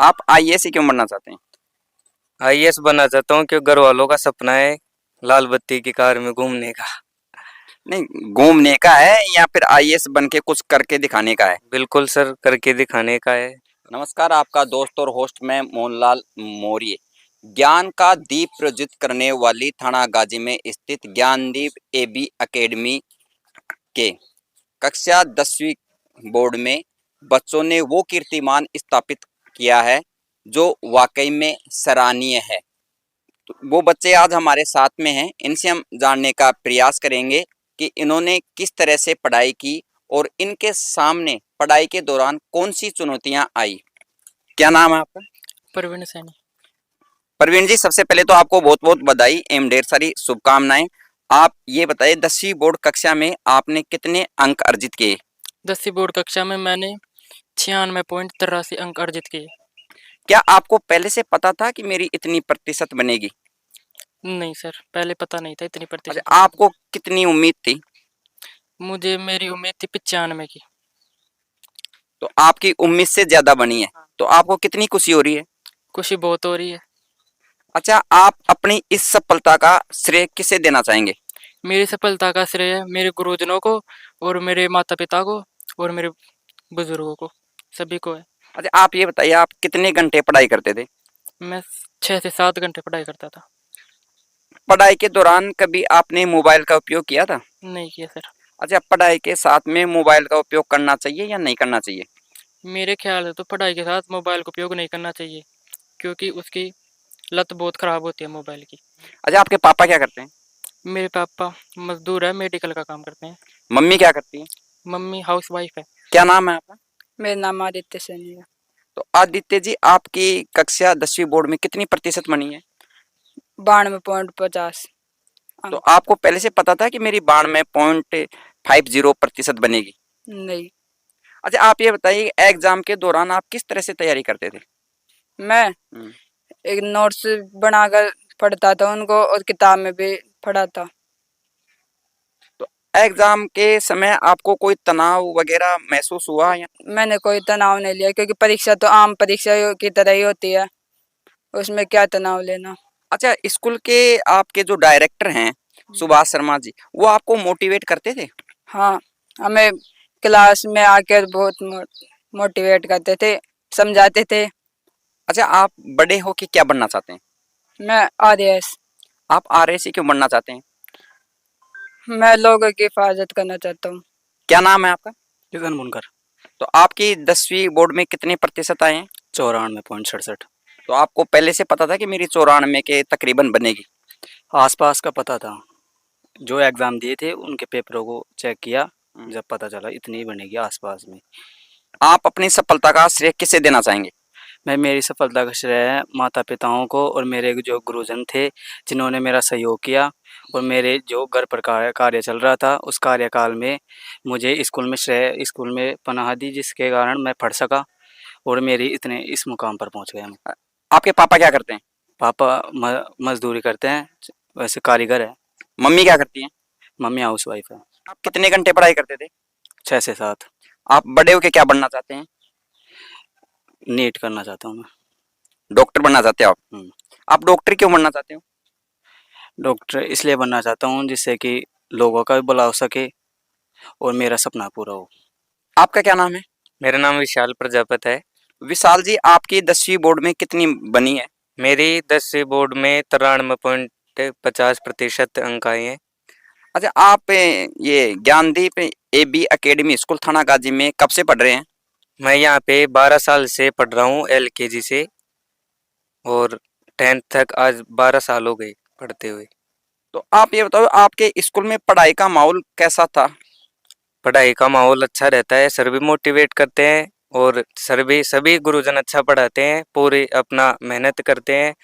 आप आईएएस क्यों बनना चाहते हैं? आईएएस बनना चाहता हूँ क्योंकि घर वालों का सपना है लाल बत्ती की कार में घूमने का। नहीं, घूमने का है या फिर आईएएस बन के कुछ करके दिखाने का है? बिल्कुल सर, करके दिखाने का है। नमस्कार, आपका दोस्त और होस्ट मैं मोहनलाल मौर्य। ज्ञान का दीप प्रज्वलित करने वाली थाना गाजी में स्थित ज्ञानदीप एबी एकेडमी के कक्षा 10वीं बोर्ड में बच्चों ने वो कीर्तिमान स्थापित किया है जो वाकई में सराहनीय है। तो वो बच्चे आज हमारे साथ में हैं, इनसे हम जानने का प्रयास करेंगे कि इन्होंने किस तरह से पढ़ाई की और इनके सामने पढ़ाई के दौरान कौन सी चुनौतियां आई। क्या नाम है आपका? प्रवीण सैनी। प्रवीण जी, सबसे पहले तो आपको बहुत बहुत बधाई एवं ढेर सारी शुभकामनाएं। आप ये बताइए, 10वीं बोर्ड कक्षा में आपने कितने अंक अर्जित किए? 10वीं बोर्ड कक्षा में मैंने 96.83 अंक अर्जित किए। क्या आपको पहले से पता था कि मेरी इतनी प्रतिशत बनेगी? नहीं सर, पहले पता नहीं था इतनी अच्छा, प्रतिशत। आपको कितनी उम्मीद थी? मुझे मेरी उम्मीद थी 95 की। तो आपकी उम्मीद से ज्यादा बनी है, तो आपको कितनी खुशी हो रही है? खुशी बहुत हो रही है। अच्छा, आप अपनी इस सफलता का श्रेय किसे देना चाहेंगे? मेरी सफलता का श्रेय मेरे गुरुजनों को और मेरे माता पिता को और मेरे बुजुर्गों को, सभी को है। अच्छा, आप ये बताइए, आप कितने घंटे पढ़ाई करते थे? मैं 6 से 7 घंटे पढ़ाई करता था। पढ़ाई के दौरान कभी आपने मोबाइल का उपयोग किया था? नहीं किया सर। अच्छा, पढ़ाई के साथ में मोबाइल का उपयोग करना चाहिए या नहीं करना चाहिए? मेरे ख्याल से तो पढ़ाई के साथ मोबाइल का उपयोग नहीं करना चाहिए, क्योंकि उसकी लत बहुत खराब होती है मोबाइल की। अच्छा, आपके पापा क्या करते हैं? मेरे पापा मजदूर है, मेडिकल का काम करते हैं। मम्मी क्या करती है? मम्मी हाउस वाइफ है। क्या नाम है आपका? मेरा नाम आदित्य सैनी है। तो आदित्य जी, आपकी कक्षा 10वीं बोर्ड में कितनी प्रतिशत बनी है? 92.50 तो अंक। आपको पहले से पता था कि मेरी 92.50% बनेगी? नहीं, अच्छा, आप ये बताइए, एग्जाम के दौरान आप किस तरह से तैयारी करते थे? मैं एक नोट्स बनाकर पढ़ता था उनको और किताब में भी पढ़ा था। तो एग्जाम के समय आपको कोई तनाव वगैरह महसूस हुआ या? मैंने कोई तनाव नहीं लिया, क्योंकि परीक्षा तो आम परीक्षा की तरह ही होती है, उसमें क्या तनाव लेना। अच्छा, स्कूल के आपके जो डायरेक्टर हैं सुभाष शर्मा जी, वो आपको मोटिवेट करते थे? हाँ, हमें क्लास में आकर बहुत मोटिवेट करते थे, समझाते थे। अच्छा, आप बड़े होके क्या बनना चाहते हैं? मैं आरएएस। आप आरएसी क्यों बनना चाहते हैं? मैं लोगों की हिफाजत करना चाहता हूँ। क्या नाम है आपका? किशन बुनकर। तो आपकी 10वीं बोर्ड में कितने प्रतिशत आए हैं? 94.67। तो आपको पहले से पता था कि मेरी 94 के तकरीबन बनेगी? आसपास का पता था, जो एग्ज़ाम दिए थे उनके पेपरों को चेक किया, जब पता चला इतनी ही बनेगी आसपास में। आप अपनी सफलता का श्रेय किसे देना चाहेंगे? मैं मेरी सफलता का श्रेय माता पिताओं को और मेरे जो गुरुजन थे जिन्होंने मेरा सहयोग किया, और मेरे जो घर पर कार्य चल रहा था उस कार्यकाल में मुझे स्कूल में पनाह दी, जिसके कारण मैं पढ़ सका और मेरी इतने इस मुकाम पर पहुंच गया मैं। आपके पापा क्या करते हैं? पापा मजदूरी करते हैं, वैसे कारीगर है। मम्मी क्या करती हैं? मम्मी हाउस वाइफ है। आप कितने घंटे पढ़ाई करते थे? 6 से 7। आप बड़े होके क्या बनना चाहते हैं? नीट करना चाहता हूँ मैं। डॉक्टर बनना चाहते हो आप? आप डॉक्टर क्यों बनना चाहते हो? डॉक्टर इसलिए बनना चाहता हूँ जिससे कि लोगों का भी भला हो सके और मेरा सपना पूरा हो। आपका क्या नाम है? मेरा नाम विशाल प्रजापत है। विशाल जी, आपकी 10वीं बोर्ड में कितनी बनी है? मेरी 10वीं बोर्ड में 93.50% अंक आए हैं। अच्छा, आप ये ज्ञानदीप एबी एकेडमी स्कूल थाना गाजी में कब से पढ़ रहे हैं? मैं यहाँ पे 12 साल से पढ़ रहा हूँ, LKG से, और 10th तक आज 12 साल हो गए पढ़ते हुए। तो आप ये बताओ, आपके स्कूल में पढ़ाई का माहौल कैसा था? पढ़ाई का माहौल अच्छा रहता है, सर भी मोटिवेट करते हैं और सभी गुरुजन अच्छा पढ़ाते हैं, पूरी अपना मेहनत करते हैं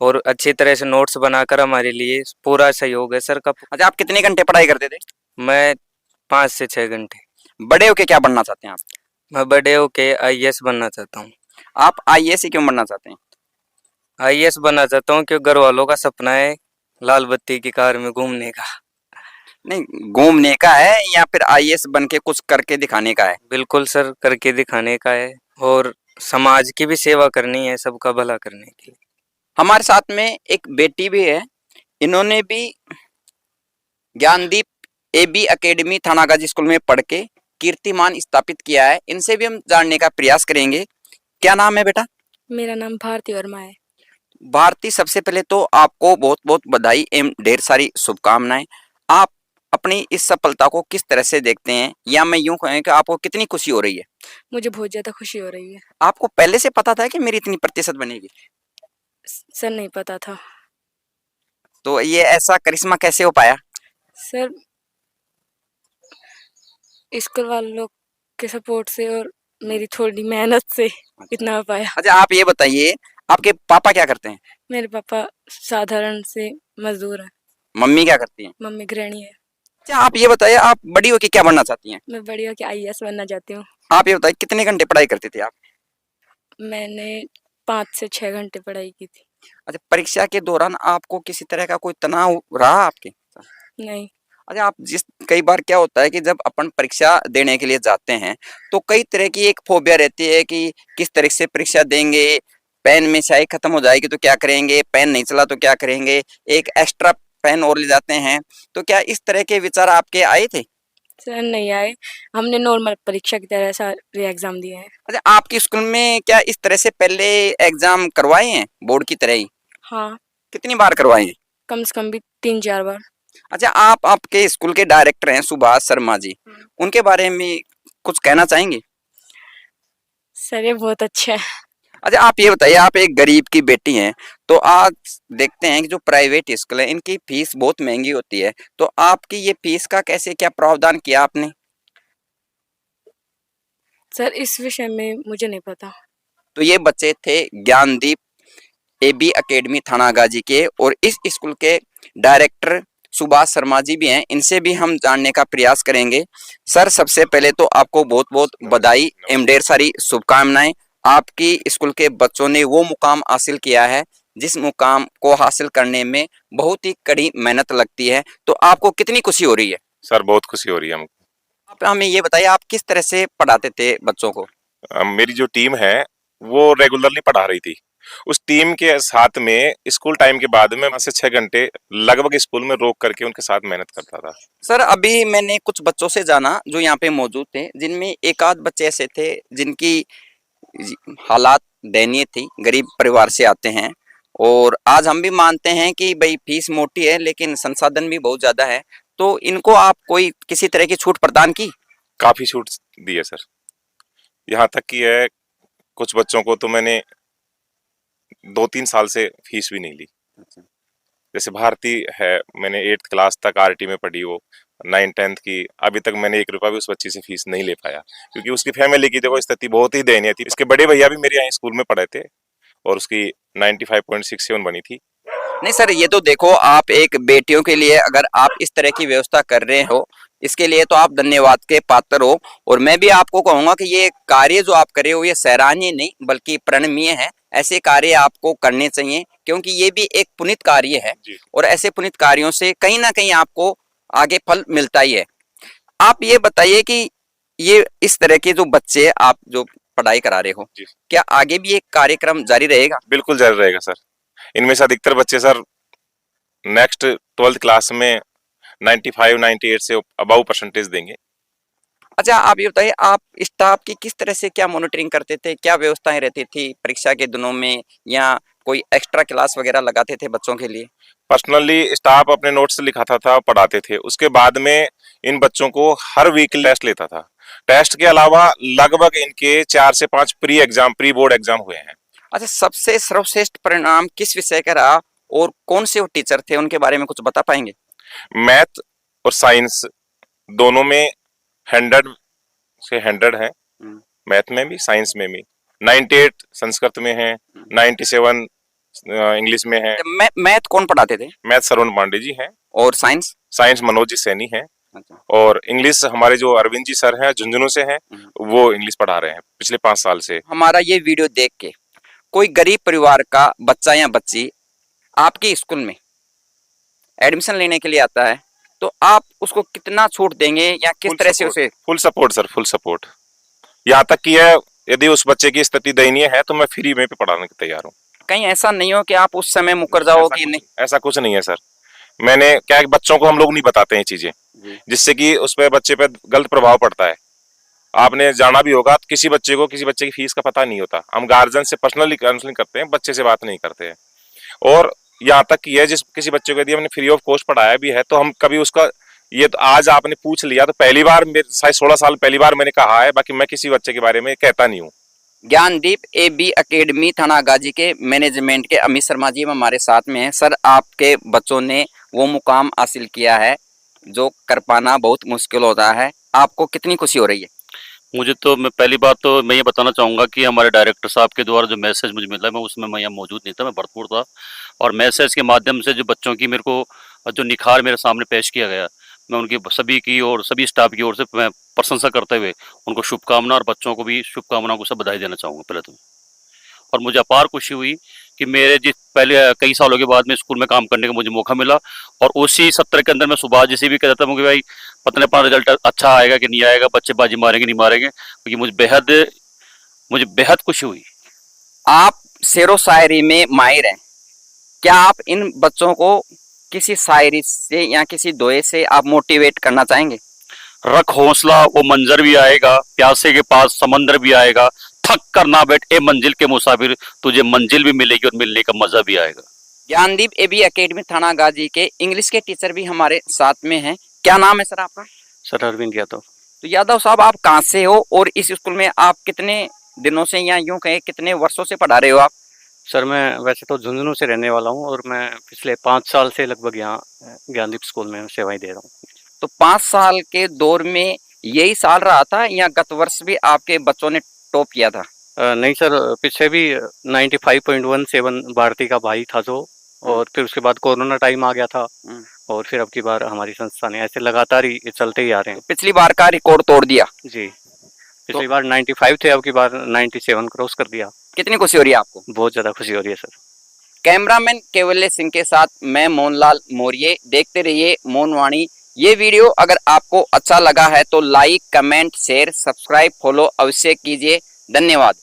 और अच्छी तरह से नोट्स बनाकर हमारे लिए पूरा सहयोग है सर का। अच्छा, आप कितने घंटे पढ़ाई करते थे? मैं 5 से 6 घंटे। बड़े होके क्या बनना चाहते हैं आप? मैं बड़े होके आईएएस बनना चाहता हूँ। आप आईएएस क्यों बनना चाहते हैं? आईएएस बनना चाहता हूँ क्योंकि घर वालों का सपना है लाल बत्ती की कार में घूमने का। नहीं, घूमने का है या फिर आईएएस बन के कुछ करके दिखाने का है? बिल्कुल सर, करके दिखाने का है और समाज की भी सेवा करनी है, सबका भला करने के लिए। हमारे साथ में एक बेटी भी है, इन्होंने भी Gyandeep AB academy Thanagazi school में पढ़ के कीर्तिमान स्थापित किया है। इनसे भी हम जानने का प्रयास करेंगे। क्या नाम है बेटा? मेरा नाम भारती वर्मा है। भारती, सबसे पहले तो आपको बहुत बहुत बधाई एवं ढेर सारी शुभकामनाएं। आप अपनी इस सफलता को किस तरह से देखते हैं, या मैं यूं कहूं कि आपको कितनी खुशी हो रही है? मुझे बहुत ज़्यादा खुशी हो रही है। आपको पहले से पता था कि मेरी इतनी प्रतिशत बनेगी? सर नहीं पता था। तो ये ऐसा करिश्मा कैसे हो पाया? सर स्कूल वालों के सपोर्ट से और मेरी थोड़ी मेहनत से इतना हो पाया। अच्छा, आप ये बताइए, आपके पापा क्या करते हैं? मेरे पापा साधारण से मजदूर हैं। मम्मी क्या करती हैं? मम्मी गृहिणी है। अच्छा, आप ये बताइए, आप बड़ी होके क्या बनना चाहती हैं? मैं बड़ी होकर IAS बनना चाहती हूँ। आप ये बताइए, कितने घंटे पढ़ाई करते थे आप? मैंने 5 से 6 घंटे पढ़ाई की थी। अच्छा, परीक्षा के दौरान आपको किसी तरह का कोई तनाव रहा आपके? नहीं। अच्छा, आप कई बार क्या होता है कि जब अपन परीक्षा देने के लिए जाते हैं तो कई तरह की एक फोबिया रहती है कि किस तरह से परीक्षा देंगे, पेन में स्याही खत्म हो जाएगी तो क्या करेंगे, पेन नहीं चला तो क्या करेंगे, एक एक्स्ट्रा पेन और ले जाते हैं। तो क्या इस तरह के विचार आपके आए थे? सर नहीं आए। हमने नॉर्मल परीक्षा की तरह सारे एग्जाम दिए हैं। अच्छा, आपके स्कूल में क्या इस तरह से पहले एग्जाम करवाए हैं बोर्ड की तरह ही? हाँ, कितनी बार करवाए हैं? कम से कम भी 3-4 बार। अच्छा, आप आपके स्कूल के डायरेक्टर हैं सुभाष शर्मा जी, उनके बारे में कुछ कहना चाहेंगे? सर ये बहुत अच्छा है। अच्छा, आप ये बताइए, आप एक गरीब की बेटी हैं, तो आज देखते हैं कि जो प्राइवेट स्कूल है इनकी फीस बहुत महंगी होती है, तो आपकी ये फीस का कैसे क्या प्रावधान किया आपने? सर इस विषय में मुझे नहीं पता। तो ये बच्चे थे ज्ञानदीप एबी एकेडमी थानागाजी के, और इस स्कूल के डायरेक्टर सुभाष शर्मा जी भी हैं, इनसे भी हम जानने का प्रयास करेंगे। सर, सबसे पहले तो आपको बहुत बहुत बधाई एवं ढेर सारी शुभकामनाएं। आपकी स्कूल के बच्चों ने वो मुकाम हासिल किया है जिस मुकाम को हासिल करने में बहुत ही कड़ी मेहनत लगती है। तो आपको कितनी खुशी हो रही है? सर बहुत खुशी हो रही है हमको। आप हमें ये बताइए, आप किस तरह से पढ़ाते थे बच्चों को? मेरी जो टीम है वो रेगुलरली पढ़ा रही थी। उस टीम के साथ में स्कूल टाइम के बाद में 5 से 6 घंटे लगभग स्कूल में रोक करके उनके साथ मेहनत करता था। सर, अभी मैंने कुछ बच्चों से जाना जो यहाँ पे मौजूद थे, जिनमें एक आध बच्चे ऐसे थे जिनकी हालात दयनीय थी, गरीब परिवार से आते हैं, और आज हम भी मानते हैं कि भाई फीस मोटी है लेकिन संसाधन भी बहुत ज्यादा है। तो इनको आप कोई किसी तरह की छूट प्रदान की? काफी छूट दी है सर। यहाँ तक कि है कुछ बच्चों को तो मैंने 2-3 साल से फीस भी नहीं ली। जैसे भारती है, मैंने 8th क्लास तक RT में पढ़ी, वो 9th-10th की, अभी तक मैंने 1 रुपया भी उस बच्ची से फीस नहीं ले पाया, क्योंकि उसकी फैमिली की देखो स्थिति बहुत ही दयनीय थी। इसके बड़े भैया भी मेरे यहाँ स्कूल में पढ़े थे और उसकी 95.67 बनी थी। नहीं सर, ये तो देखो, आप एक बेटियों के लिए अगर आप इस तरह की व्यवस्था कर रहे हो, इसके लिए तो आप धन्यवाद के पात्र हो। और मैं भी आपको कहूंगा कि ये कार्य जो आप कर रहे हो ये सराहनीय नहीं बल्कि प्रणीय है। ऐसे कार्य आपको करने चाहिए क्योंकि ये भी एक पुनीत कार्य है, और ऐसे पुनीत कार्यों से कहीं ना कहीं आपको आगे फल मिलता ही है। आप ये बताइए कि ये इस तरह के जो बच्चे आप जो पढ़ाई करा रहे हो, क्या आगे भी एक कार्यक्रम जारी रहेगा? बिल्कुल जारी रहेगा सर। इनमें से अधिकतर बच्चे सर नेक्स्ट 12th क्लास में 95-98 से अबव परसेंटेज देंगे। अच्छा, आप ये बताइए, आप स्टाफ की किस तरह से क्या मॉनिटरिंग करते थे, क्या व्यवस्थाएं रहती थी परीक्षा के दिनों में, या कोई एक्स्ट्रा क्लास वगैरह लगाते थे बच्चों के लिए? पर्सनली स्टाफ अपने नोट्स लिखाता था, पढ़ाते थे। उसके बाद में इन बच्चों को हर वीकली टेस्ट लेता था। टेस्ट के अलावा लगभग इनके 4 से 5 प्री बोर्ड एग्जाम हुए हैं। अच्छा, सबसे सर्वश्रेष्ठ परिणाम किस विषय का रहा और कौन से वो टीचर थे, उनके बारे में कुछ बता पाएंगे? मैथ और साइंस दोनों में 100 से 100 है। मैथ में भी साइंस में भी 98 संस्कृत में है, 97 इंग्लिश में है। मैथ कौन पढ़ाते थे? मैथ सरवण पांडे जी हैं। और साइंस? साइंस मनोज जी सैनी हैं। अच्छा। और इंग्लिश हमारे जो अरविंद जी सर हैं, झुंझुनू से हैं, वो इंग्लिश पढ़ा रहे हैं पिछले 5 साल से। हमारा ये वीडियो देख के कोई गरीब परिवार का बच्चा या बच्ची आपके स्कूल में एडमिशन लेने के लिए आता है, तो आप उसको कितना छूट देंगे या किस तरह से उसे? Full support sir, full support. यहाँ तक कि है यदि उस बच्चे की स्थिति दयनीय है तो मैं फ्री में पे पढ़ाने के तैयार हूँ। कहीं ऐसा नहीं हो कि आप उस समय मुकर जाओ कि नहीं? ऐसा कुछ नहीं है सर। मैंने क्या है कि बच्चों को हम लोग नहीं बताते हैं चीजें, जिससे कि उस पे बच्चे पे गलत प्रभाव पड़ता है। आपने जाना भी होगा, किसी बच्चे को किसी बच्चे की फीस का पता नहीं होता। हम गार्जियन से पर्सनली काउंसलिंग करते हैं, बच्चे से बात नहीं करते हैं। और यहाँ तक कि है जिस किसी बच्चे को यदि हमने फ्री ऑफ कॉस्ट पढ़ाया भी है तो हम कभी उसका, ये तो आज आपने पूछ लिया तो पहली बार, शायद 16 साल पहली बार मैंने कहा है, बाकी मैं किसी बच्चे के बारे में कहता नहीं हूँ। ज्ञानदीप एबी एकेडमी थाना गाजी के मैनेजमेंट के अमित शर्मा जी हमारे साथ में हैं। सर, आपके बच्चों ने वो मुकाम हासिल किया है जो कर पाना बहुत मुश्किल होता है, आपको कितनी खुशी हो रही है? मुझे तो, मैं पहली बात तो मैं ये बताना चाहूँगा कि हमारे डायरेक्टर साहब के द्वारा जो मैसेज मुझे मिला है, मैं उसमें मैं यहाँ मौजूद नहीं था, मैं भरतपुर था, और मैसेज के माध्यम से जो बच्चों की मेरे को जो निखार मेरे सामने पेश किया गया, मैं उनकी सभी की और सभी स्टाफ की ओर से मैं प्रशंसा करते हुए उनको शुभकामना, और बच्चों को भी शुभकामनाओं को सब बधाई देना चाहूँगा पहले तो। और मुझे अपार खुशी हुई कि मेरे जिस पहले कई सालों के बाद में स्कूल में काम करने का मुझे मौका मिला, और उसी सत्र के अंदर मैं सुभाष जी से भी कहता था कि भाई पता नहीं अपना रिजल्ट अच्छा आएगा कि नहीं आएगा, बच्चे बाजी मारेंगे नहीं मारेंगे, क्योंकि मुझे बेहद खुशी हुई। आप शेरो शायरी में माहिर हैं, क्या आप इन बच्चों को किसी शायरी से या किसी दोहे से आप मोटिवेट करना चाहेंगे? रख हौसला, वो मंजर भी आएगा, प्यासे के पास समंदर भी आएगा, थक कर ना बैठ ए मंजिल के मुसाफिर, तुझे मंजिल भी मिलेगी और मिलने का मजा भी आएगा। ज्ञानदीप एबी एकेडमी थाना गाजी के इंग्लिश के टीचर भी हमारे साथ में हैं। क्या नाम है सर आपका? सर अरविंद यादव। तो यादव साहब, आप कहाँ से हो और इस स्कूल में आप कितने दिनों से या यूं कहें कितने वर्षों से पढ़ा रहे हो आप? सर मैं वैसे तो झुंझुनू से रहने वाला हूँ, और मैं पिछले 5 साल से लगभग यहाँ ज्ञानदीप स्कूल में सेवाएं दे रहा हूँ। तो 5 साल के दौर में यही साल रहा था या गत वर्ष भी आपके बच्चों ने टॉप किया था? नहीं सर, पीछे भी 95.17 भारती का भाई था जो, और फिर उसके बाद कोरोना टाइम आ गया था, और फिर अब की बार हमारी संस्था ने ऐसे लगातार ही चलते ही आ रहे हैं। पिछली बार का रिकॉर्ड तोड़ दिया जी, पिछली बार 95 थे, अब की बार 97 क्रॉस कर दिया। कितनी खुशी हो रही है आपको? बहुत ज्यादा खुशी हो रही है सर। कैमरामैन केवल्य सिंह के साथ मैं मोहनलाल मौर्य। देखते रहिए मौनवाणी। ये वीडियो अगर आपको अच्छा लगा है तो like, comment, share, subscribe, follow अवश्य कीजिए। धन्यवाद।